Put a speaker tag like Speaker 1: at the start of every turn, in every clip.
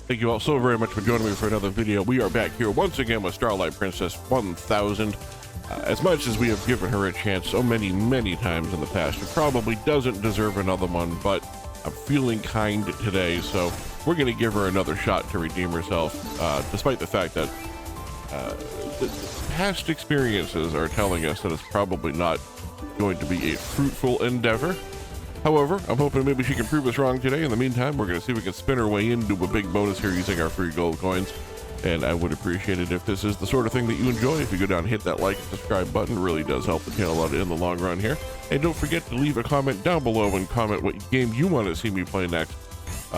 Speaker 1: Thank you all so very much for joining me for another video. We are back here once again with Starlight Princess 1000. As much as we have given her a chance so many times in the past, she probably doesn't deserve another one, but I'm feeling kind today, so we're going to give her another shot to redeem herself, despite the fact that the past experiences are telling us that it's probably not going to be a fruitful endeavor. However, I'm hoping maybe she can prove us wrong today. In the meantime, we're going to see if we can spin our way into a big bonus here using our free gold coins. And I would appreciate it if this is the sort of thing that you enjoy. If you go down and hit that like and subscribe button, it really does help the channel out in the long run here. And don't forget to leave a comment down below and comment what game you want to see me play next,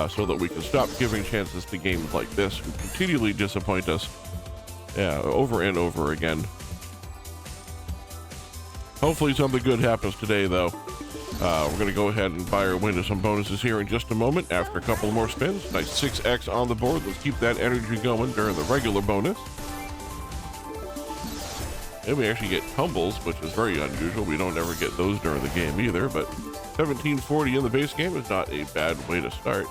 Speaker 1: so that we can stop giving chances to games like this who continually disappoint us over and over again. Hopefully something good happens today, though. We're going to go ahead and buy our way to some bonuses here in just a moment after a couple more spins. Nice 6x on the board. Let's keep that energy going during the regular bonus. And we actually get tumbles, which is very unusual. We don't ever get those during the game either, but 1740 in the base game is not a bad way to start.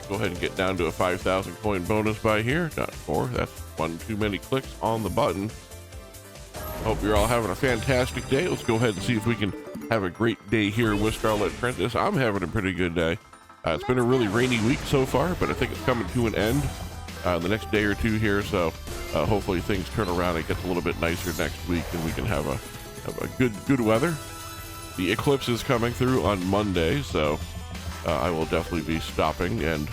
Speaker 1: Go ahead and get down to a 5,000 coin bonus buy here. Not 4. That's one too many clicks on the button. Hope you're all having a fantastic day. Let's go ahead and see if we can have a great day here with Starlight Princess. I'm having a pretty good day. It's been a really rainy week so far, but I think it's coming to an end the next day or two here. So hopefully things turn around and gets a little bit nicer next week, and we can have a good weather. The eclipse is coming through on Monday, so I will definitely be stopping and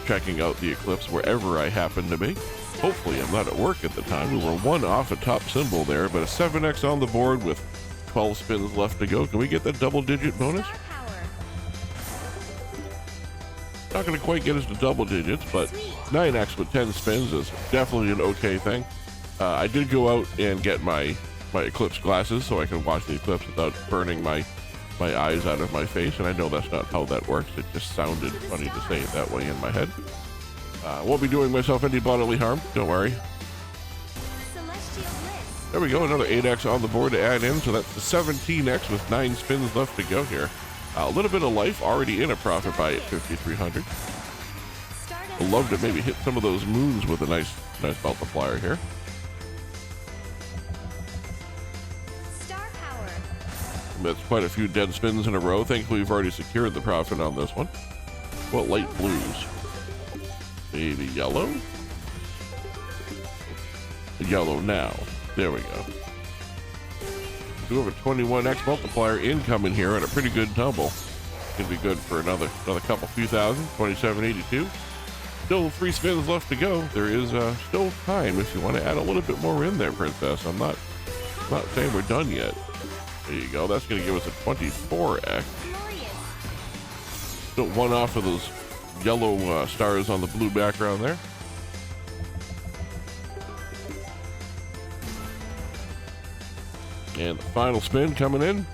Speaker 1: checking out the eclipse wherever I happen to be. Hopefully I'm not at work at the time. We were one off a top symbol there, but a 7x on the board with 12 spins left to go. Can we get that double-digit bonus? Not going to quite get us to double digits, but 9x with 10 spins is definitely an okay thing. I did go out and get my eclipse glasses so I can watch the eclipse without burning my eyes out of my face, and I know that's not how that works. It just sounded funny to say it that way in my head. Won't be doing myself any bodily harm, don't worry. There we go, another 8x on the board to add in, so that's the 17x with 9 spins left to go here. A little bit of life already in a profit buy at 5,300. I'd love to maybe hit some of those moons with a nice multiplier here. That's quite a few dead spins in a row. Thankfully, we've already secured the profit on this one. What light blues? Maybe yellow? Yellow now. There we go. We do have a 21x multiplier incoming here and a pretty good tumble. Could be good for another couple few thousand. 2782. Still 3 spins left to go. There is still time if you want to add a little bit more in there, Princess. I'm not saying we're done yet. There you go. That's going to give us a 24x. Still one off of those yellow stars on the blue background there. And the final spin coming in.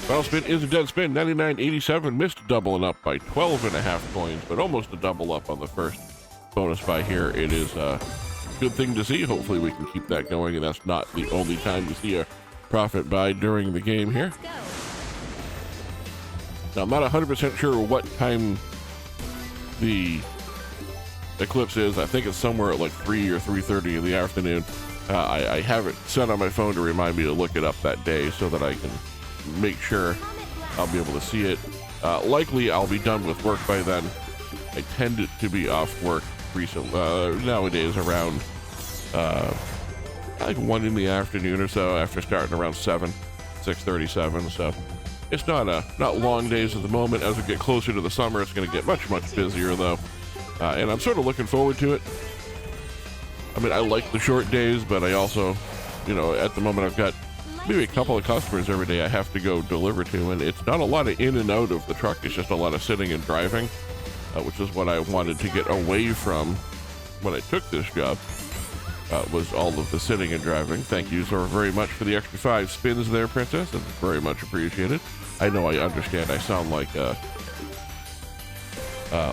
Speaker 1: Final spin is a dead spin. 99.87 missed doubling up by 12.5 coins, but almost a double up on the first bonus buy here. It is a good thing to see. Hopefully we can keep that going, and that's not the only time you see a profit buy during the game here. Now I'm not 100% sure what time the eclipse is. I think it's somewhere at like 3 or 3:30 in the afternoon. I have it set on my phone to remind me to look it up that day so that I can make sure I'll be able to see it. Likely I'll be done with work by then. I tend to be off work recently nowadays around like 1 in the afternoon or so, after starting around 6:37. So it's not long days at the moment. As we get closer to the summer, it's going to get much busier though, and I'm sort of looking forward to it. I mean, I like the short days, but I also, at the moment I've got maybe a couple of customers every day I have to go deliver to, and it's not a lot of in and out of the truck. It's just a lot of sitting and driving, which is what I wanted to get away from when I took this job, was all of the sitting and driving. Thank you so very much for the extra 5 spins there, Princess. That's very much appreciated. I know, I understand I sound like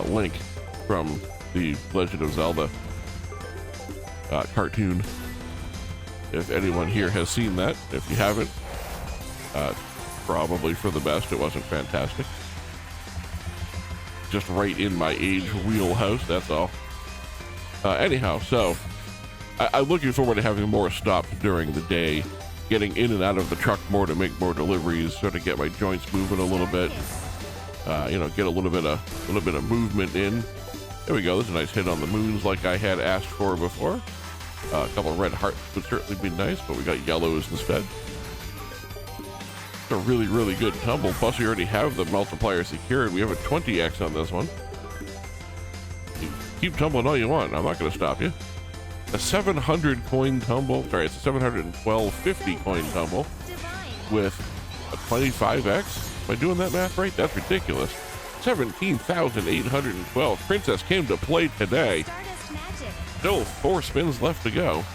Speaker 1: Link from the Legend of Zelda cartoon. If anyone here has seen that, if you haven't, probably for the best. It wasn't fantastic. Just right in my age wheelhouse, that's all. Anyhow, so I'm looking forward to having more stops during the day, getting in and out of the truck more to make more deliveries, sort of get my joints moving a little bit. You know, get a little bit of movement in. There we go. There's a nice hit on the moons like I had asked for before. A couple of red hearts would certainly be nice, but we got yellows instead. It's a really, really good tumble. Plus, we already have the multiplier secured. We have a 20x on this one. You keep tumbling all you want. I'm not going to stop you. A 700 coin tumble. Sorry, it's a 712.50 coin tumble with a 25x. Am I doing that math right? That's ridiculous. 17,812. Princess came to play today. Still 4 spins left to go.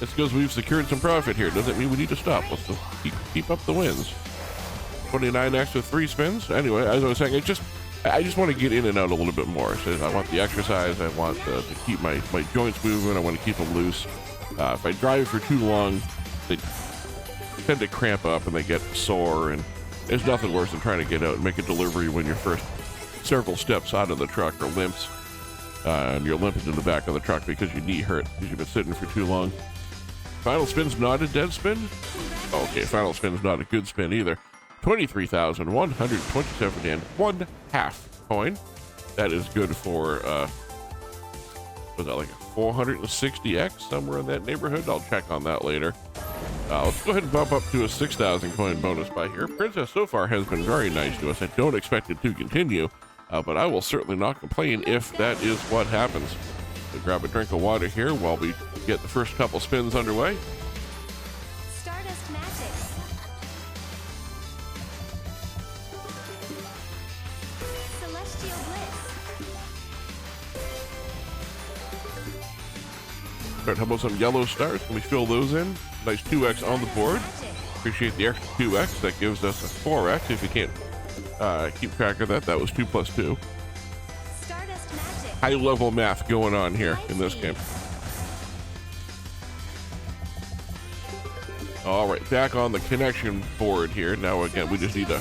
Speaker 1: It's because we've secured some profit here. Doesn't mean we need to stop. Let's keep up the wins. 29x with 3 spins. Anyway, as I was saying, I just want to get in and out a little bit more. So I want the exercise. I want to keep my joints moving. I want to keep them loose. If I drive for too long, they tend to cramp up and they get sore, and there's nothing worse than trying to get out and make a delivery when your first several steps out of the truck are limps, and you're limping to the back of the truck because your knee hurt because you've been sitting for too long. Final spin's not a dead spin. Okay, final spin's not a good spin either. 23,127 and 1/2 coin. That is good for was that like a 460x, somewhere in that neighborhood? I'll check on that later. Let's go ahead and bump up to a 6,000 coin bonus buy here. Princess so far has been very nice to us. I don't expect it to continue, but I will certainly not complain if that is what happens. So grab a drink of water here while we get the first couple spins underway.
Speaker 2: Stardust Magic. Celestial Bliss.
Speaker 1: All right, how about some yellow stars? Can we fill those in? Nice 2x on the board. Appreciate the extra 2x. That gives us a 4x. If you can't keep track of that, that was 2 plus 2.
Speaker 2: Stardust Magic.
Speaker 1: High level math going on here in this game. All right, back on the connection board here. Now again, we just need to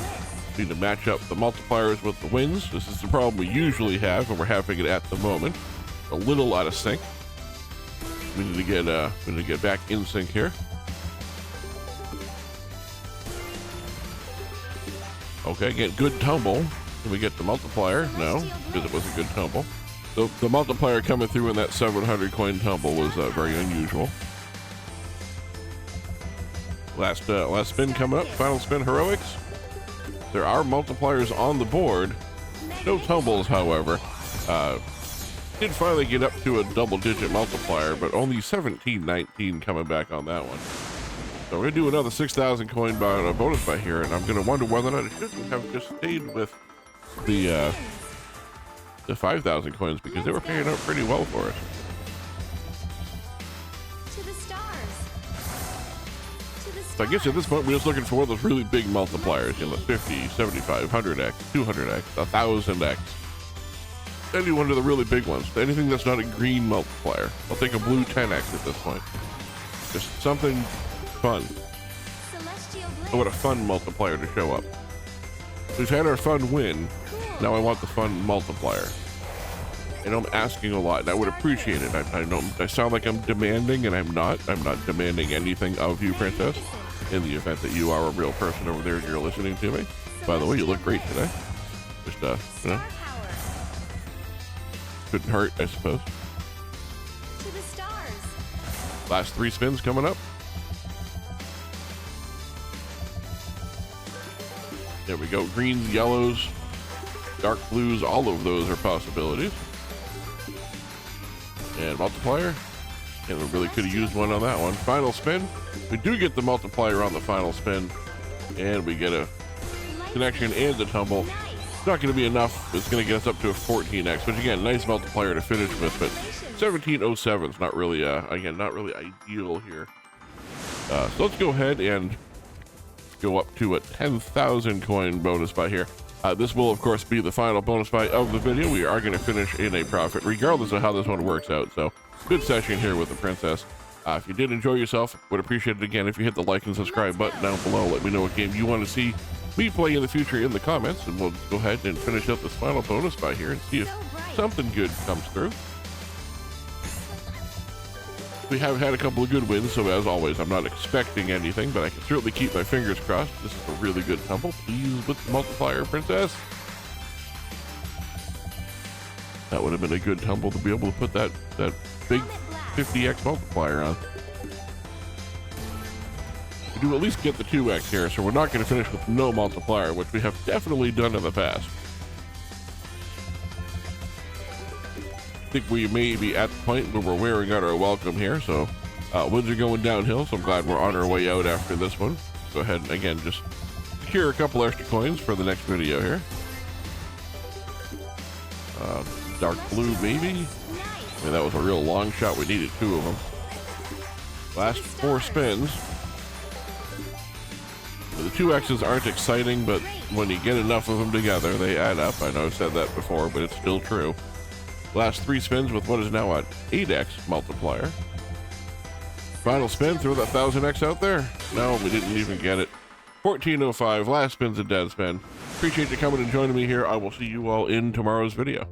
Speaker 1: match up the multipliers with the wins. This is the problem we usually have, and we're having it at the moment. A little out of sync. We need to get back in sync here. Okay, get good tumble. Can we get the multiplier? No, because it was a good tumble. So the multiplier coming through in that 700 coin tumble was very unusual. Last spin coming up. Final spin heroics. There are multipliers on the board. No tumbles, however. Did finally get up to a double-digit multiplier, but only 1719 coming back on that one. So we're gonna do another 6,000 coin bonus buy here, and I'm gonna wonder whether or not I shouldn't have just stayed with the 5,000 coins because they were paying out pretty well for us.
Speaker 2: To the stars. To the
Speaker 1: So I guess at this point we're just looking for one of those really big multipliers, you know, 50, 75, 100x, 200x, 1000x. Any one of the really big ones. Anything that's not a green multiplier. I'll take a blue 10x at this point. Just something fun.
Speaker 2: Celestial Bliss.
Speaker 1: I want a fun multiplier to show up. We've had our fun win. Now I want the fun multiplier. And I'm asking a lot, and I would appreciate it. I know I sound like I'm demanding, and I'm not. I'm not demanding anything of you, Princess. In the event that you are a real person over there and you're listening to me. By the way, you look great today. Just, you know, couldn't hurt, I suppose.
Speaker 2: To the stars.
Speaker 1: Last 3 spins coming up. There we go. Greens, yellows, dark blues, all of those are possibilities. And multiplier. And we really could have used one on that one. Final spin. We do get the multiplier on the final spin. And we get a connection and a tumble. It's not going to be enough. It's going to get us up to a 14x, which again, nice multiplier to finish with, but 1707 is not really, again, not really ideal here. So let's go ahead and go up to a 10,000 coin bonus buy here. This will, of course, be the final bonus buy of the video. We are going to finish in a profit, regardless of how this one works out. So, good session here with the Princess. If you did enjoy yourself, would appreciate it again if you hit the like and subscribe button down below. Let me know what game you want to see me play in the future in the comments, and we'll go ahead and finish up this final bonus buy here and see if something good comes through. We have had a couple of good wins, so as always, I'm not expecting anything, but I can certainly keep my fingers crossed. This is a really good tumble. Please with the multiplier, princess. That would have been a good tumble to be able to put that big 50x multiplier on. We do at least get the 2x here, so we're not going to finish with no multiplier, which we have definitely done in the past. I think we may be at the point where we're wearing out our welcome here, so wins are going downhill, so I'm glad we're on our way out after this one. Go ahead and again just secure a couple extra coins for the next video here. Dark blue maybe. I mean, that was a real long shot. We needed 2 of them. Last 4 spins. The 2x's aren't exciting, but when you get enough of them together, they add up. I know I've said that before, but it's still true. Last 3 spins with what is now an 8x multiplier. Final spin, throw that 1000x out there. No, we didn't even get it. 1405, last spin's a dead spin. Appreciate you coming and joining me here. I will see you all in tomorrow's video.